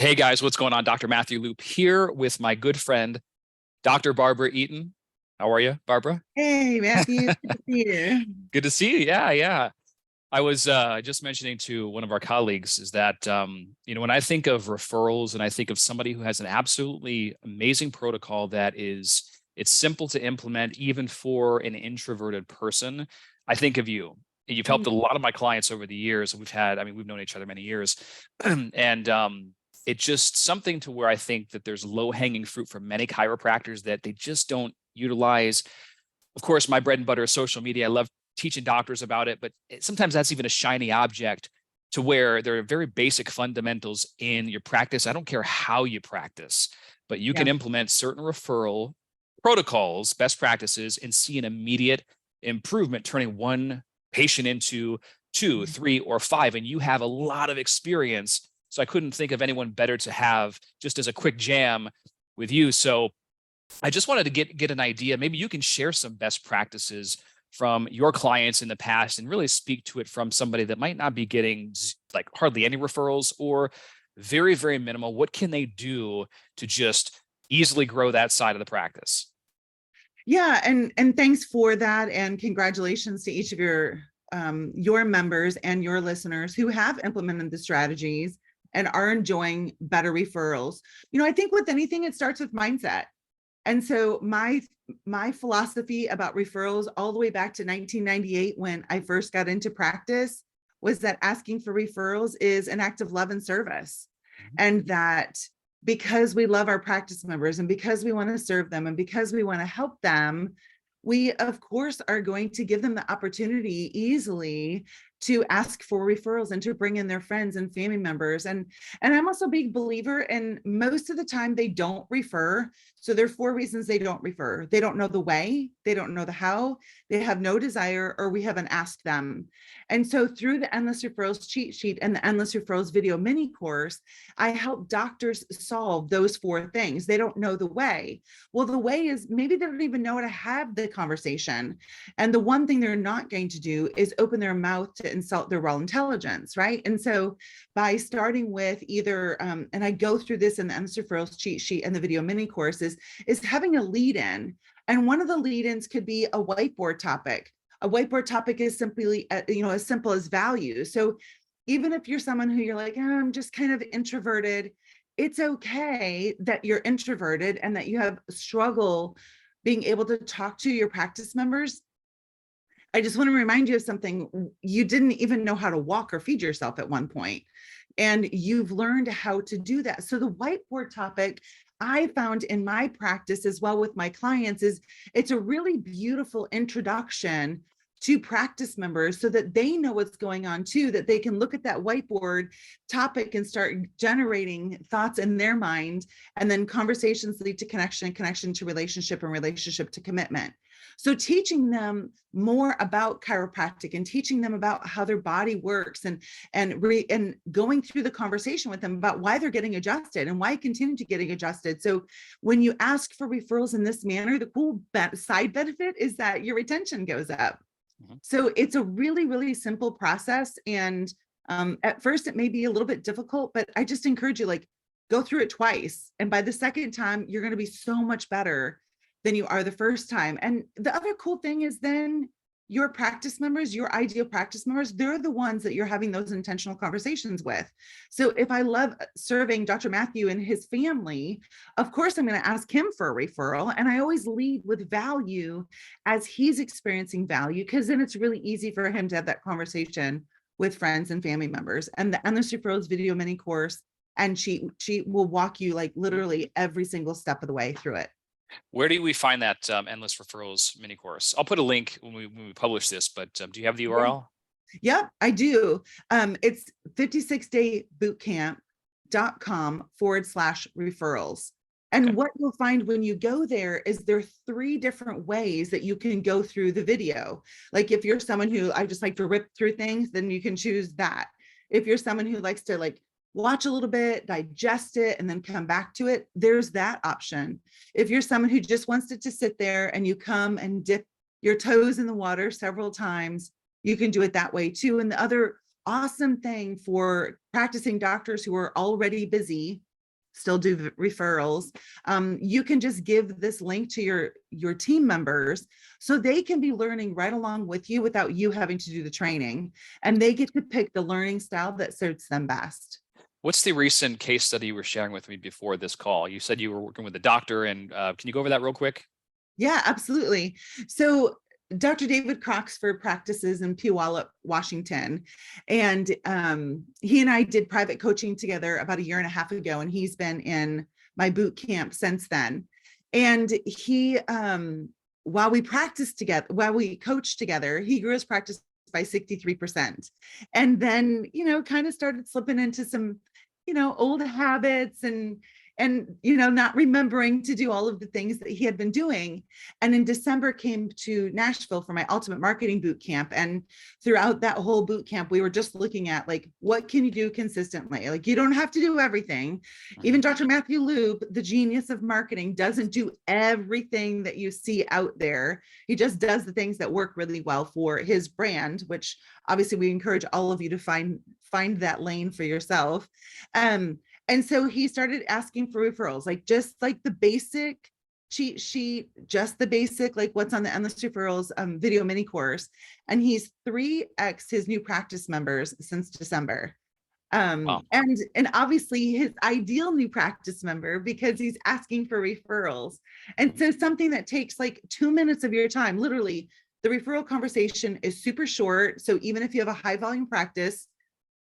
Hey guys, what's going on? Dr. Matthew Loop here with my good friend, Dr. Barbara Eaton. How are you, Barbara? Hey, Matthew. Good to see you. Good to see you. Yeah. I was just mentioning to one of our colleagues is that, when I think of referrals and I think of somebody who has an absolutely amazing protocol it's simple to implement even for an introverted person, I think of you. You've helped a lot of my clients over the years. We've known each other many years. and It's just something to where I think that there's low hanging fruit for many chiropractors that they just don't utilize. Of course, my bread and butter is social media. I love teaching doctors about it, but sometimes that's even a shiny object to where there are very basic fundamentals in your practice. I don't care how you practice, but you Yeah. can implement certain referral protocols, best practices, and see an immediate improvement, turning one patient into two, three, or five. And you have a lot of experience. So I couldn't think of anyone better to have just as a quick jam with you. So I just wanted to get an idea. Maybe you can share some best practices from your clients in the past and really speak to it from somebody that might not be getting like hardly any referrals or very, very minimal. What can they do to just easily grow that side of the practice? Yeah, and thanks for that, and congratulations to each of your members and your listeners who have implemented the strategies and are enjoying better referrals. I think with anything, it starts with mindset. And so my philosophy about referrals all the way back to 1998 when I first got into practice was that asking for referrals is an act of love and service. And that because we love our practice members and because we want to serve them and because we want to help them, we of course are going to give them the opportunity easily to ask for referrals and to bring in their friends and family members. And I'm also a big believer in most of the time they don't refer. So there are 4 reasons they don't refer. They don't know the way, they don't know the how, they have no desire, or we haven't asked them. And so through the Endless Referrals cheat sheet and the Endless Referrals video mini course, I help doctors solve those 4 things. They don't know the way. Well, the way is maybe they don't even know how to have the conversation. And the one thing they're not going to do is open their mouth to insult their raw intelligence, right? And so by starting with either, and I go through this in the Endless Referrals cheat sheet and the video mini courses, is having a lead in. And one of the lead ins could be a whiteboard topic. A whiteboard topic is simply, as simple as value. So even if you're someone who you're like, I'm just kind of introverted, it's okay that you're introverted and that you have struggle being able to talk to your practice members. I just want to remind you of something. You didn't even know how to walk or feed yourself at one point, and you've learned how to do that. So the whiteboard topic I found in my practice as well with my clients is it's a really beautiful introduction to practice members so that they know what's going on too, that they can look at that whiteboard topic and start generating thoughts in their mind. And then conversations lead to connection, connection to relationship, and relationship to commitment. So teaching them more about chiropractic and teaching them about how their body works and going through the conversation with them about why they're getting adjusted and why continue to getting adjusted. So when you ask for referrals in this manner, the cool side benefit is that your retention goes up. So it's a really, really simple process. And at first it may be a little bit difficult, but I just encourage you, go through it twice. And by the second time, you're going to be so much better than you are the first time. And the other cool thing is then your practice members, your ideal practice members, they're the ones that you're having those intentional conversations with. So if I love serving Dr. Matthew and his family, of course, I'm going to ask him for a referral. And I always lead with value as he's experiencing value, because then it's really easy for him to have that conversation with friends and family members. And the Endless Referrals video mini course and cheat will walk you literally every single step of the way through it. Where do we find that Endless Referrals mini course? I'll put a link when we publish this, but do you have the URL? Yep, I do. It's 56daybootcamp.com/referrals. And Okay. what you'll find when you go there is there are 3 different ways that you can go through the video. Like if you're someone who I just like to rip through things, then you can choose that. If you're someone who likes to watch a little bit, digest it, and then come back to it, there's that option. If you're someone who just wants it to sit there and you come and dip your toes in the water several times, you can do it that way too. And the other awesome thing for practicing doctors who are already busy still do referrals, you can just give this link to your team members so they can be learning right along with you without you having to do the training, and they get to pick the learning style that suits them best. What's the recent case study you were sharing with me before this call? You said you were working with a doctor, and can you go over that real quick? Yeah, absolutely. So Dr. David Croxford practices in Puyallup, Washington. And he and I did private coaching together about a year and a half ago, and he's been in my boot camp since then. And he, while we practiced together, while we coached together, he grew his practice by 63%. And then, kind of started slipping into some, old habits and not remembering to do all of the things that he had been doing. And in December came to Nashville for my ultimate marketing boot camp. And throughout that whole boot camp, we were just looking at like, what can you do consistently? Like, you don't have to do everything. Even Dr. Matthew Loop, the genius of marketing, doesn't do everything that you see out there. He just does the things that work really well for his brand, which obviously we encourage all of you to find that lane for yourself. And so he started asking for referrals, like just like the basic cheat sheet, just the basic, like what's on the Endless Referrals video mini course. And he's 3x his new practice members since December. Wow. And obviously his ideal new practice member, because he's asking for referrals. And so something that takes like 2 minutes of your time, literally, the referral conversation is super short. So even if you have a high volume practice,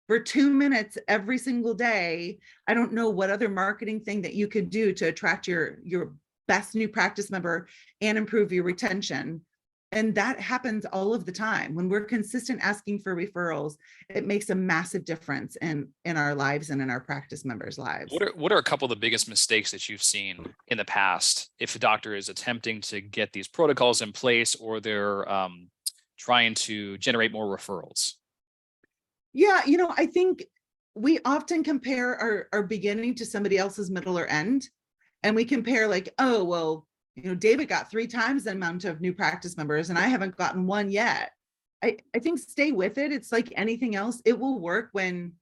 for 2 minutes every single day, I don't know what other marketing thing that you could do to attract your best new practice member and improve your retention. And that happens all of the time. When we're consistent asking for referrals, it makes a massive difference in our lives and in our practice members' lives. What are a couple of the biggest mistakes that you've seen in the past if a doctor is attempting to get these protocols in place, or they're trying to generate more referrals? Yeah, I think we often compare our beginning to somebody else's middle or end. And we compare like, oh, well, David got 3 times the amount of new practice members and I haven't gotten one yet. I think stay with it. It's like anything else. It will work when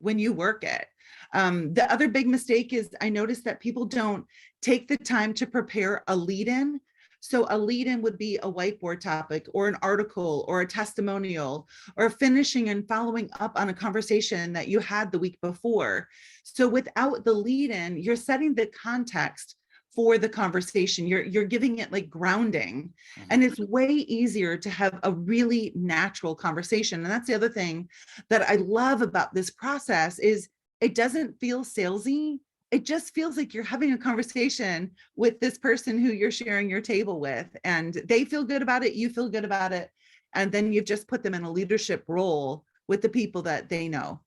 you work it. The other big mistake is I noticed that people don't take the time to prepare a lead-in. So a lead-in would be a whiteboard topic or an article or a testimonial or finishing and following up on a conversation that you had the week before. So without the lead-in, you're setting the context for the conversation. You're giving it like grounding. And it's way easier to have a really natural conversation. And that's the other thing that I love about this process is it doesn't feel salesy. It just feels like you're having a conversation with this person who you're sharing your table with, and they feel good about it. You feel good about it. And then you've just put them in a leadership role with the people that they know.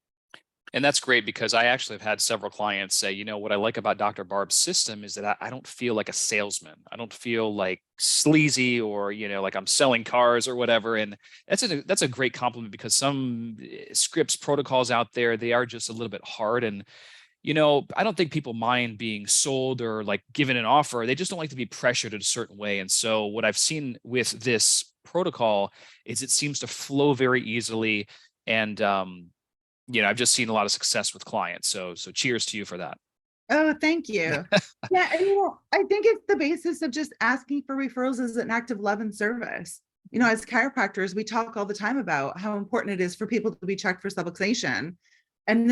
And that's great, because I actually have had several clients say, what I like about Dr. Barb's system is that I don't feel like a salesman. I don't feel like sleazy or, like I'm selling cars or whatever. And that's a great compliment, because some scripts, protocols out there, they are just a little bit hard. And I don't think people mind being sold or like given an offer. They just don't like to be pressured in a certain way. And so what I've seen with this protocol is it seems to flow very easily. And, I've just seen a lot of success with clients. So cheers to you for that. Oh, thank you. Yeah. And, I think it's the basis of just asking for referrals as an act of love and service. As chiropractors, we talk all the time about how important it is for people to be checked for subluxation. And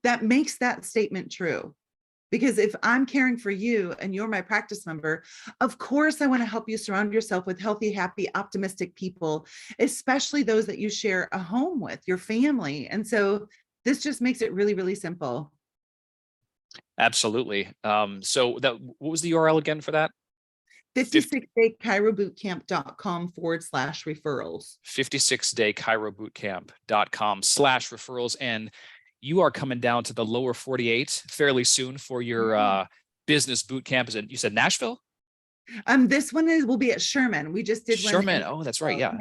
that makes that statement true. Because if I'm caring for you and you're my practice member, of course, I want to help you surround yourself with healthy, happy, optimistic people, especially those that you share a home with, your family. And so this just makes it really, really simple. Absolutely. So what was the URL again for that? 56daychirobootcamp.com/referrals. 56daychirobootcamp.com/referrals. And you are coming down to the lower 48 fairly soon for your business boot camp. Is it, you said Nashville? This one will be at Sherman. We just did Sherman. Oh, that's right. Yeah.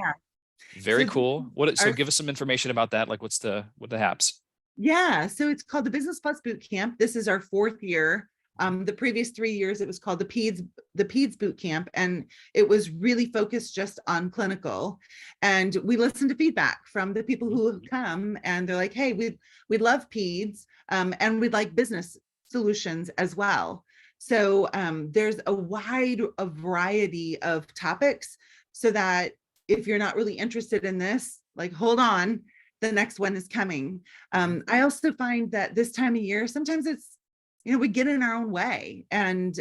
Very cool. So give us some information about that. Like what the haps? Yeah. So it's called the Business Plus Boot Camp. This is our 4th year. The previous 3 years, it was called the PEDS Boot Camp, and it was really focused just on clinical. And we listened to feedback from the people who have come, and they're like, "Hey, we love PEDS, and we'd like business solutions as well. So there's a variety of topics, so that if you're not really interested in this, like, hold on, the next one is coming. I also find that this time of year, sometimes it's, we get in our own way, and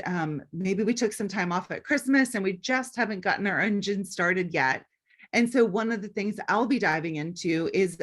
maybe we took some time off at Christmas and we just haven't gotten our engine started yet. And so one of the things I'll be diving into is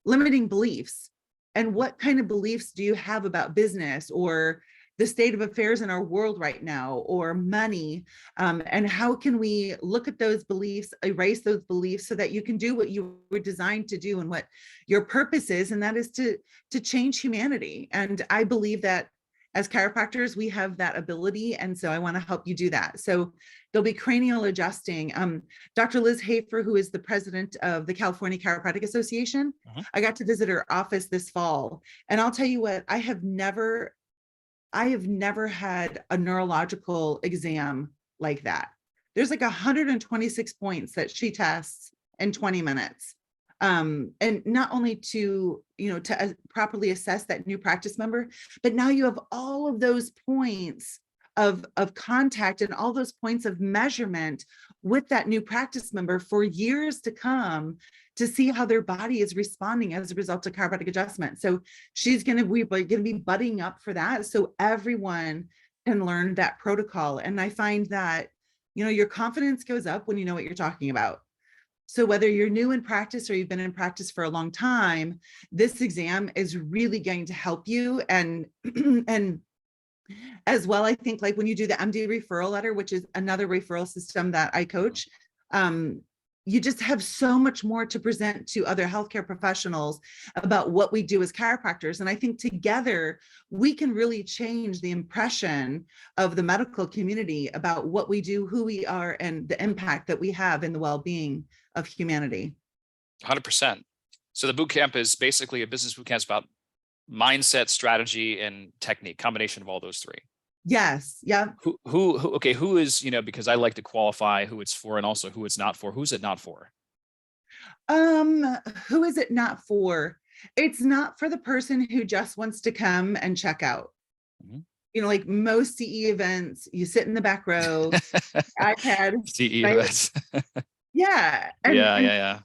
limiting beliefs. And what kind of beliefs do you have about business, or the state of affairs in our world right now, or money? And how can we look at those beliefs, erase those beliefs, so that you can do what you were designed to do and what your purpose is, and that is to change humanity. And I believe that as chiropractors, we have that ability. And so I want to help you do that. So there'll be cranial adjusting. Dr. Liz Hafer, who is the president of the California Chiropractic Association, I got to visit her office this fall. And I'll tell you what, I have never had a neurological exam like that. There's like 126 points that she tests in 20 minutes. And not only to properly assess that new practice member, but now you have all of those points of contact and all those points of measurement with that new practice member for years to come, to see how their body is responding as a result of chiropractic adjustment. So we're going to be budding up for that, so everyone can learn that protocol. And I find that, your confidence goes up when you know what you're talking about. So whether you're new in practice or you've been in practice for a long time, this exam is really going to help you. And and as well, I think, like when you do the MD referral letter, which is another referral system that I coach, you just have so much more to present to other healthcare professionals about what we do as chiropractors. And I think together we can really change the impression of the medical community about what we do, who we are, and the impact that we have in the well-being of humanity. 100%. So the boot camp is basically a business boot camp. It's about mindset, strategy, and technique, combination of all those three. Yes. Yeah. Who is, because I like to qualify who it's for and also who it's not for. Who's it not for? Who is it not for? It's not for the person who just wants to come and check out. Like most CE events, you sit in the back row, iPad. CE right? events. Yeah. Yeah.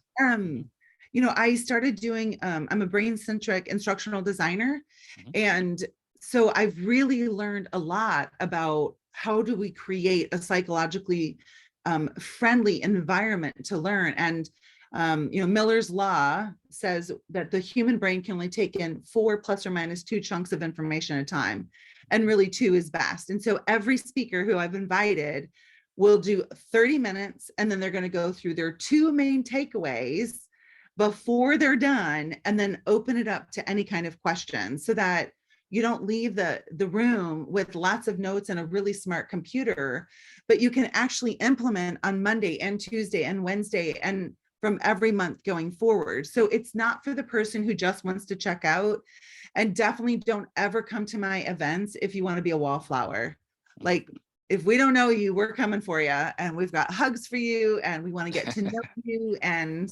I started doing, I'm a brain-centric instructional designer. And so I've really learned a lot about how do we create a psychologically friendly environment to learn. And, Miller's Law says that the human brain can only take in 4 plus or minus 2 chunks of information at a time. And really 2 is best. And so every speaker who I've invited will do 30 minutes, and then they're going to go through their 2 main takeaways before they're done, and then open it up to any kind of questions, so that you don't leave the room with lots of notes and a really smart computer, but you can actually implement on Monday and Tuesday and Wednesday and from every month going forward. So it's not for the person who just wants to check out. And definitely don't ever come to my events if you want to be a wallflower. Like, if we don't know you, we're coming for you, and we've got hugs for you, and we want to get to know you. And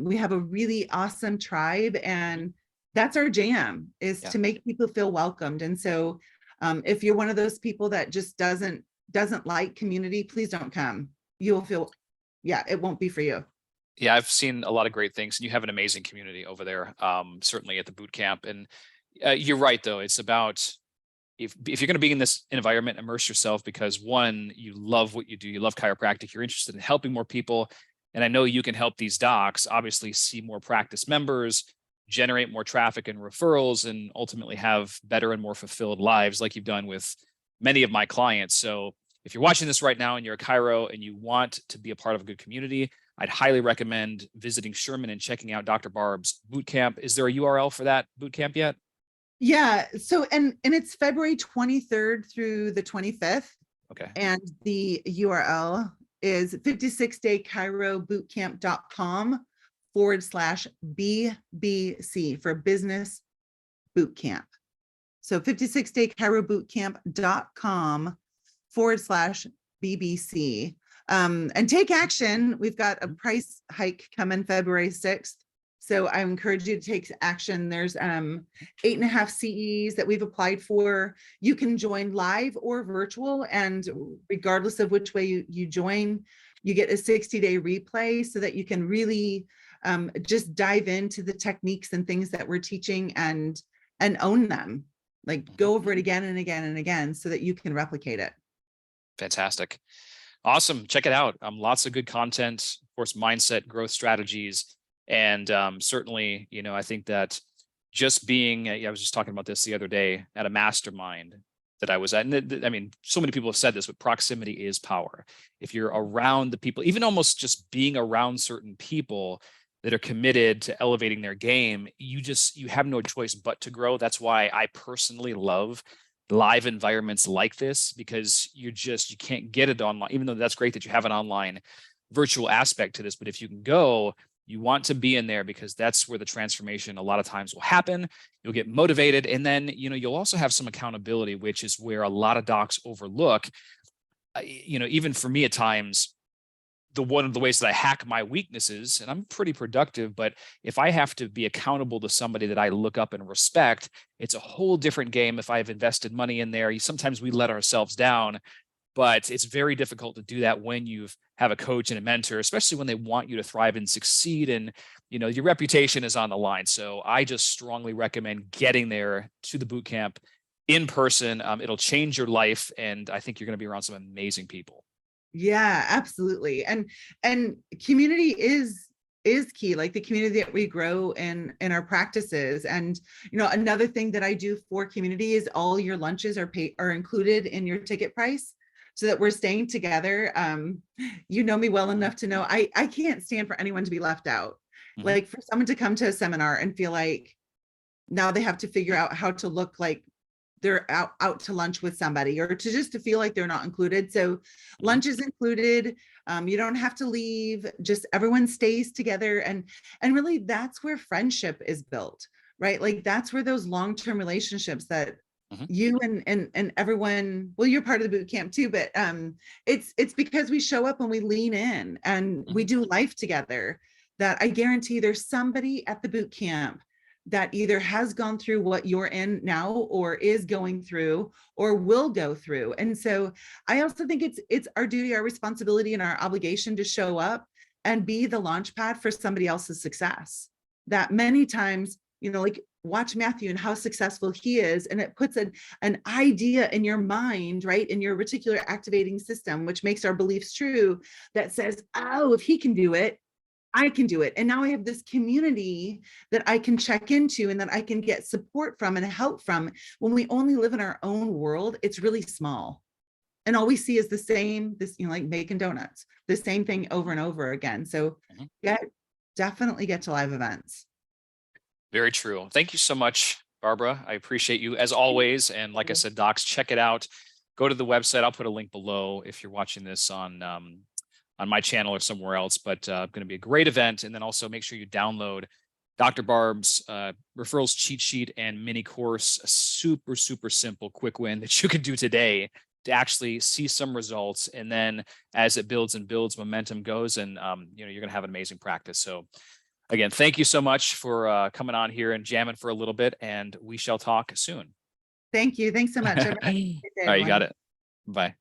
we have a really awesome tribe, and that's our jam, is to make people feel welcomed. And so if you're one of those people that just doesn't like community, please don't come. You will feel, it won't be for you. Yeah, I've seen a lot of great things, and you have an amazing community over there, certainly at the boot camp. And you're right, though. It's about, if you're going to be in this environment, immerse yourself, because one, you love what you do. You love chiropractic. You're interested in helping more people. And I know you can help these docs obviously see more practice members, generate more traffic and referrals, and ultimately have better and more fulfilled lives, like you've done with many of my clients. So if you're watching this right now and you're a chiro and you want to be a part of a good community, I'd highly recommend visiting Sherman and checking out Dr. Barb's bootcamp. Is there a URL for that bootcamp yet? Yeah. So, and it's February 23rd through the 25th. Okay. And the URL is 56daychirobootcamp.com/BBC for business bootcamp. So 56daychirobootcamp.com/BBC. And take action. We've got a price hike coming February 6th. So I encourage you to take action. There's 8.5 CEs that we've applied for. You can join live or virtual, and regardless of which way you join, you get a 60-day replay so that you can really just dive into the techniques and things that we're teaching and own them. Like go over it again and again and again so that you can replicate it. Fantastic. Awesome. Check it out. Lots of good content, of course, mindset, growth strategies. And certainly, you know, I think that just being, I was just talking about this the other day at a mastermind that I was at. And I mean, so many people have said this, but proximity is power. If you're around the people, even almost just being around certain people that are committed to elevating their game, you have no choice but to grow. That's why I personally love live environments like this, because you can't get it online, even though that's great that you have an online virtual aspect to this. But if you can go, you want to be in there, because that's where the transformation a lot of times will happen. You'll get motivated. And then, you know, you'll also have some accountability, which is where a lot of docs overlook. You know, even for me at times, one of the ways that I hack my weaknesses, and I'm pretty productive, but if I have to be accountable to somebody that I look up and respect, it's a whole different game. If I've invested money in there, sometimes we let ourselves down, but it's very difficult to do that when you have a coach and a mentor, especially when they want you to thrive and succeed. And, you know, your reputation is on the line. So I just strongly recommend getting there to the boot camp in person. It'll change your life. And I think you're going to be around some amazing people. Yeah, absolutely. And community is key, like the community that we grow in our practices. And, you know, another thing that I do for community is all your lunches are included in your ticket price, so that we're staying together. You know me well enough to know I can't stand for anyone to be left out. Like for someone to come to a seminar and feel like now they have to figure out how to look like they're out to lunch with somebody, or to feel like they're not included. So lunch is included. You don't have to leave, just everyone stays together. And really that's where friendship is built, right? Like that's where those long-term relationships that you and everyone, well, you're part of the boot camp too, but it's because we show up and we lean in and we do life together, that I guarantee there's somebody at the boot camp that either has gone through what you're in now, or is going through, or will go through. And so I also think it's our duty, our responsibility, and our obligation to show up and be the launch pad for somebody else's success. That many times, you know, like watch Matthew and how successful he is, and it puts an idea in your mind, right, in your reticular activating system, which makes our beliefs true, that says, oh, if he can do it, I can do it. And now I have this community that I can check into and that I can get support from and help from. When we only live in our own world, it's really small. And all we see is the same, you know, like making donuts, the same thing over and over again. So definitely get to live events. Very true. Thank you so much, Barbara. I appreciate you as always. And like I said, docs, check it out. Go to the website. I'll put a link below if you're watching this on my channel or somewhere else, but going to be a great event. And then also make sure you download Dr. Barb's referrals cheat sheet and mini course, a super, super simple quick win that you can do today to actually see some results. And then as it builds and builds, momentum goes, and you know, you're going to have an amazing practice. So again, thank you so much for coming on here and jamming for a little bit, and we shall talk soon. Thank you. Thanks so much. All right, you got it. Bye.